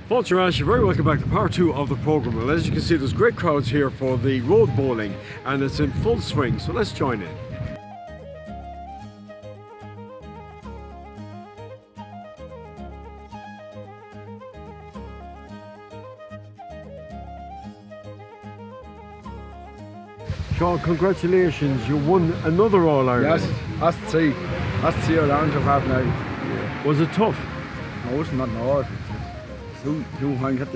Vulture Ash, you're very welcome back to part 2 of the programme. Well, as you can see, there's great crowds here for the road bowling and it's in full swing, so let's join in. Sean, congratulations, you won another All-Ireland. Yes, that's three. That's 3 rounds I've had now. Yeah. Was it tough? No, it's not hard. Two hands at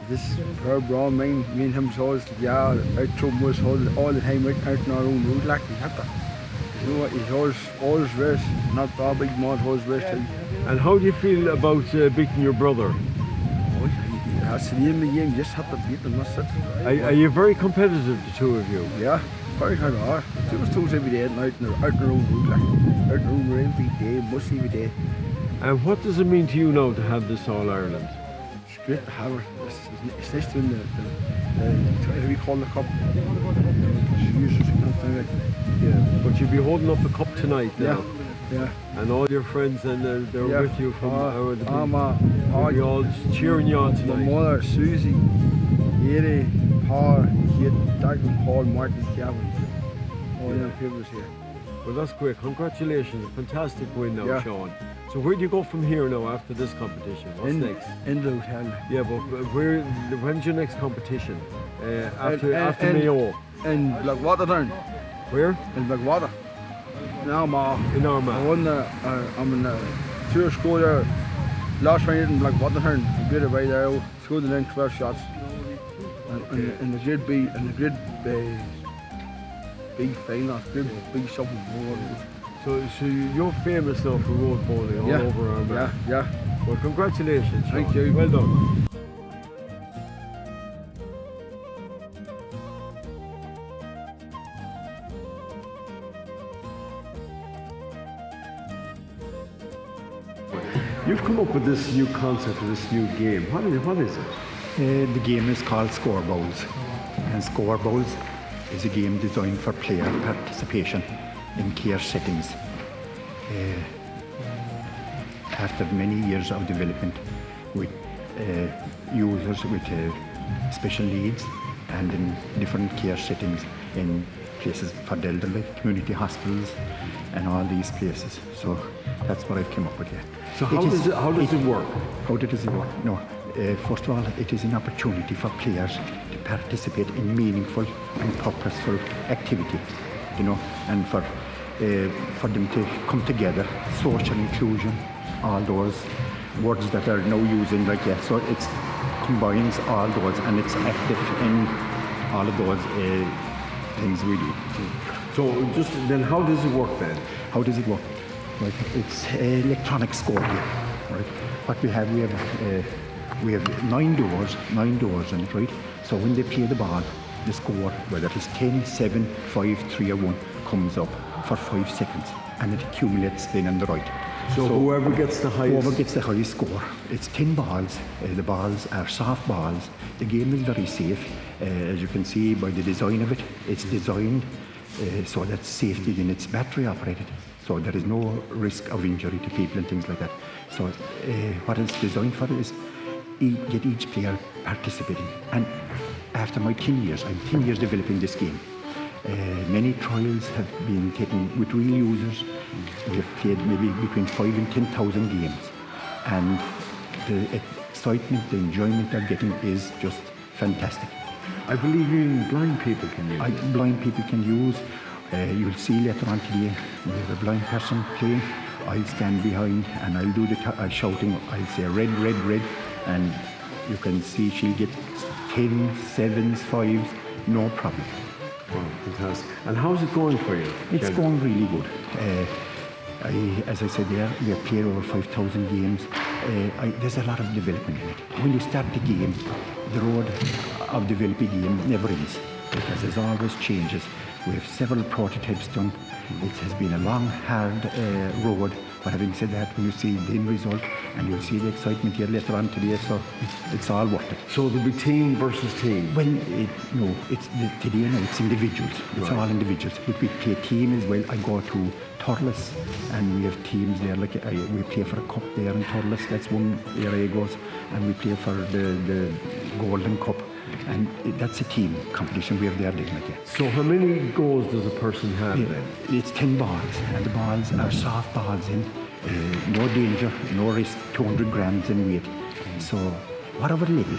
this Herb Brown, me and him saw us, yeah, out through us all the time, out in our own route, like we had that. You know what, he's always race, not that big mud, always race too. And how do you feel about beating your brother? Oh, that's the name of the game, just have to beat them, that's it. Are you very competitive, the two of you? Yeah, very hard hard. It was two every day, out in our own route, like, out in our own route every day, mostly every day. And what does it mean to you now to have this All-Ireland? It's great to have it. It's nice to win the we call the cup. Yeah, but you'll be holding up the cup tonight now. Yeah. And all your friends and they're with you from the all cheering you on tonight. My mother, Susie, Eddie, Paul, Kate, Douglas, Paul, Martin, Gavin, all them people here. Well, that's great. Congratulations. A fantastic win now, Sean. So where do you go from here now after this competition? What's next? In the hotel. Yeah, but when's your next competition? After Mayo? In Blackwater Town. Where? In Blackwater. In Armagh. In Armagh. I'm in the tour school there. Last night in Blackwater Town. I did it right there. Scored the 12 shots. And the grade B and the grade big final, big something more. So you're famous now for road bowling all over Armagh. Yeah. Well, congratulations, Sean. Thank you. Well done. You've come up with this new concept of this new game. What is it? The game is called Score Bowls, and Score Bowls is a game designed for player participation in care settings. After many years of development with users with special needs and in different care settings in places for the elderly, community hospitals and all these places. So that's what I've come up with here. So how does it work? How does it work? No. First of all, it is an opportunity for players to participate in meaningful and purposeful activity, and for them to come together, social inclusion, all those words that are now using like that. So it combines all those and it's active in all of those things we do. So just then, how does it work then? How does it work? Right. It's electronic score game. Right. What we have nine doors in it, right? So when they play the ball, the score, whether it's 10, 7, 5, 3 or 1, comes up for 5 seconds and it accumulates then on the right. So whoever gets the highest score. It's 10 balls. The balls are soft balls. The game is very safe. As you can see by the design of it, it's designed so that safety, then it's battery operated. So there is no risk of injury to people and things like that. So what it's designed for is get each player participating. And after my 10 years, I'm 10 years developing this game. Many trials have been taken with real users. We have played maybe between 5,000 and 10,000 games. And the excitement, the enjoyment they're getting is just fantastic. I believe even blind people can use it. Blind people can use. You'll see later on today, we have a blind person playing. I'll stand behind and I'll do the shouting. I'll say red, red, red. And you can see she'll get 10, 7s, 5s, no problem. Wow, fantastic. And how's it going for you? It's going really good. As I said there, we have played over 5,000 games. There's a lot of development in it. When you start the game, the road of developing game never ends because there's always changes. We have several prototypes done. It has been a long, hard road. But having said that, when you see the end result and you'll see the excitement here later on today, so it's all worth it. So there'll be team versus team. Well, no, today now it's individuals. It's all individuals. But we play team as well. I go to Thurles and we have teams there. Like we play for a cup there in Thurles. That's one area goes, and we play for the Golden Cup. And that's a team competition we have there, like. So how many goals does a person have then? It's 10 balls, and the balls are soft balls in, no danger, no risk, 200 grams in weight. So whatever level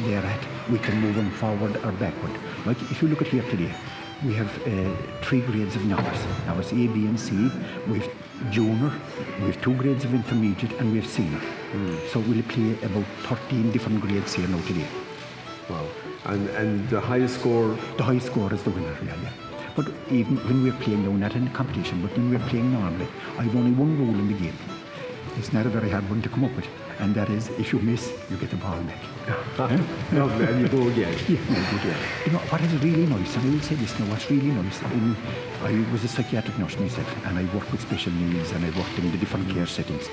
they're at, we can move them forward or backward. Like if you look at here today, we have 3 grades of novice. Novice A, B and C. We have junior, we have 2 grades of intermediate, and we have senior. So we'll play about 13 different grades here now today. Wow. And the highest score? The highest score is the winner, yeah. But even when we're playing now, not in the competition, but when we're playing normally, I've only one rule in the game. It's not a very hard one to come up with, and that is if you miss, you get the ball back. Lovely, and you go again. Yeah, you go again. You know, what is really nice, and I will say this now, what's really nice, I was a psychiatric nurse myself, and I worked with special needs, and I worked in the different care settings.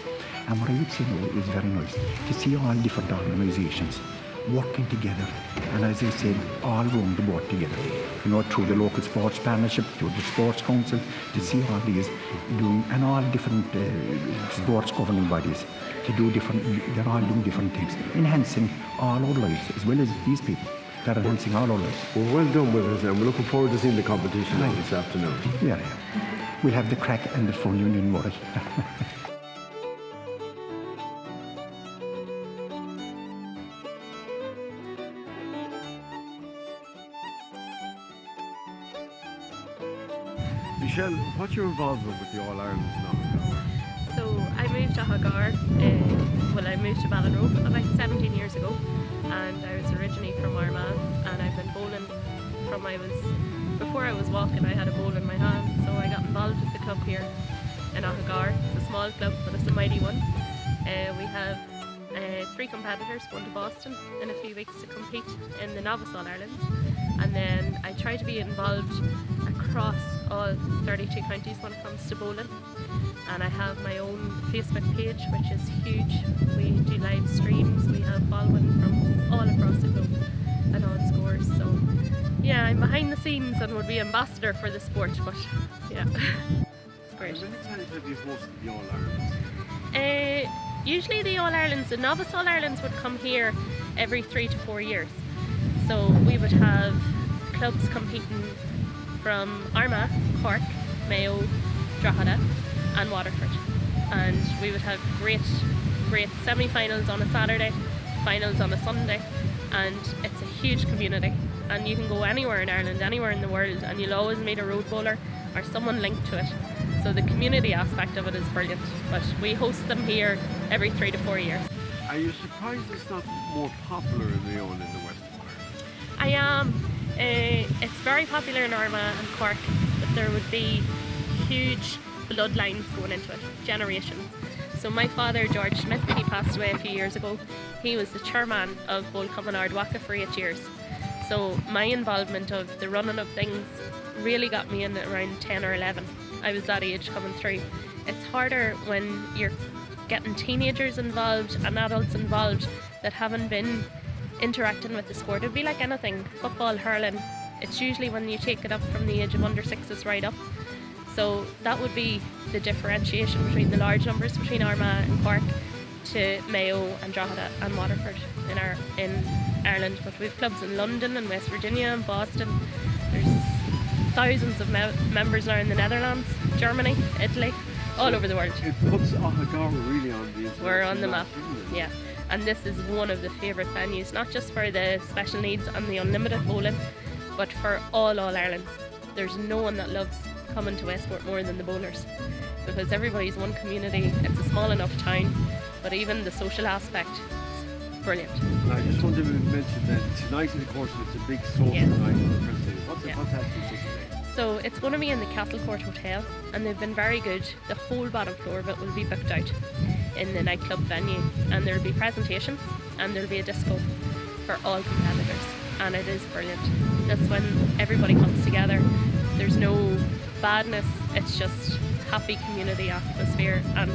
And what I would say now is very nice to see all different organisations working together, and as I said, all around the board together. You know, through the local sports partnership, through the sports council, to see all these doing, and all different sports governing bodies to do different. They're all doing different things, enhancing all our lives as well as these people. They're enhancing all our lives. Well done with us, and we're looking forward to seeing the competition this afternoon. Yeah, we'll have the crack and the fun, you needn't worry. Michelle, what's your involvement with the All-Ireland now? So I moved to Hagar, I moved to Ballinrobe about 17 years ago, and I was originally from Armagh, and I've been bowling before I was walking I had a bowl in my hand, so I got involved with the club here in Hagar. It's a small club, but it's a mighty one. We have 3 competitors going to Boston in a few weeks to compete in the Novice All-Ireland, and then I try to be involved across all 32 counties when it comes to bowling, and I have my own Facebook page which is huge. We do live streams, we have following from all across the globe and on scores, so yeah, I'm behind the scenes and would be ambassador for the sport, but yeah. Great. How many times have you hosted the All-Irelands? Usually the All-Irelands, the Novice All-Irelands would come here every 3 to 4 years, so we would have clubs competing from Armagh, Cork, Mayo, Drogheda and Waterford, and we would have great semi-finals on a Saturday, finals on a Sunday, and it's a huge community, and you can go anywhere in Ireland, anywhere in the world, and you'll always meet a road bowler or someone linked to it. So the community aspect of it is brilliant, but we host them here every 3 to 4 years. Are you surprised it's not more popular in Mayo and in the west of Ireland? I am. It's very popular in Armagh and Cork, but there would be huge bloodlines going into it, generations. So my father, George Smith, he passed away a few years ago. He was the chairman of Bowl Cup and Ardwaka for 8 years. So my involvement of the running of things really got me in around 10 or 11. I was that age coming through. It's harder when you're getting teenagers involved and adults involved that haven't been interacting with the sport. It'd be like anything, football, hurling. It's usually when you take it up from the age of under 6s right up. So that would be the differentiation between the large numbers between Armagh and Cork to Mayo and Drogheda and Waterford in Ireland. But we have clubs in London and West Virginia and Boston. There's thousands of members now in the Netherlands, Germany, Italy, all over the world. It puts Hagar really on the international We're on the map, isn't it? yeah. And this is one of the favourite venues, not just for the special needs and the unlimited bowling, but for all All-Irelands. There's no one that loves coming to Westport more than the bowlers, because everybody's one community. It's a small enough town, but even the social aspect is brilliant. And I just wanted to mention that tonight, of course, it's a big social Yes. night in the Prince City. What's Yeah. happening today? So it's going to be in the Castle Court Hotel, and they've been very good. The whole bottom floor of it will be booked out in the nightclub venue, and there'll be presentations and there'll be a disco for all competitors. and it is brilliant. That's when everybody comes together. There's no badness, it's just happy community atmosphere, and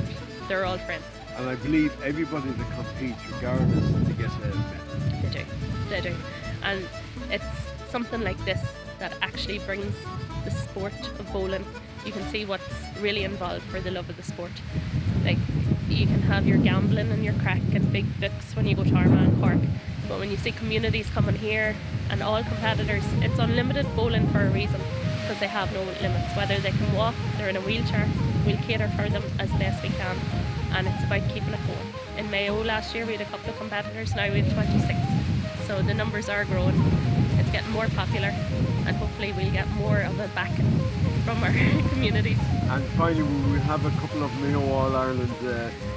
they're all friends. And I believe everybody that competes, regardless, they get a medal. They do. And it's something like this that actually brings the sport of bowling. You can see what's really involved for the love of the sport. Like, you can have your gambling and your crack and big books when you go to Armagh and Cork, but when you see communities coming here and all competitors, it's unlimited bowling for a reason, because they have no limits. Whether they can walk, they're in a wheelchair, we'll cater for them as best we can, and it's about keeping it going. In Mayo last year we had a couple of competitors, now we have 26, so the numbers are growing. It's getting more popular, and hopefully we'll get more of a backing from our communities. And finally, we will have a couple of Mayo All-Ireland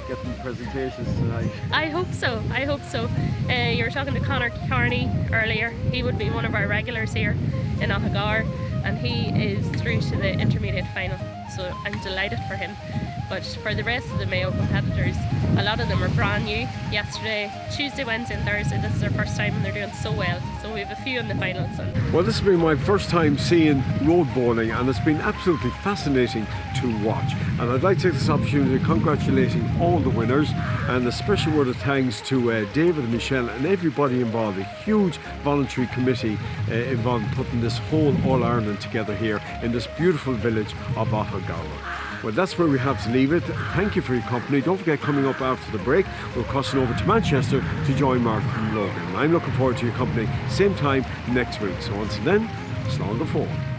getting presentations tonight. I hope so. You were talking to Conor Carney earlier. He would be one of our regulars here in Ahagar, and he is through to the intermediate final, so I'm delighted for him. But for the rest of the Mayo competitors, a lot of them are brand new. Yesterday, Tuesday, Wednesday and Thursday, this is their first time and they're doing so well. So we have a few in the finals. Well, this has been my first time seeing road bowling, and it's been absolutely fascinating to watch. And I'd like to take this opportunity congratulating all the winners, and a special word of thanks to David and Michelle and everybody involved. A huge voluntary committee involved in putting this whole All-Ireland together here in this beautiful village of Ahagar. Well, that's where we have to leave it. Thank you for your company. Don't forget, coming up after the break, we're crossing over to Manchester to join Mark and Logan. I'm looking forward to your company same time next week. So until then, slán go fóill.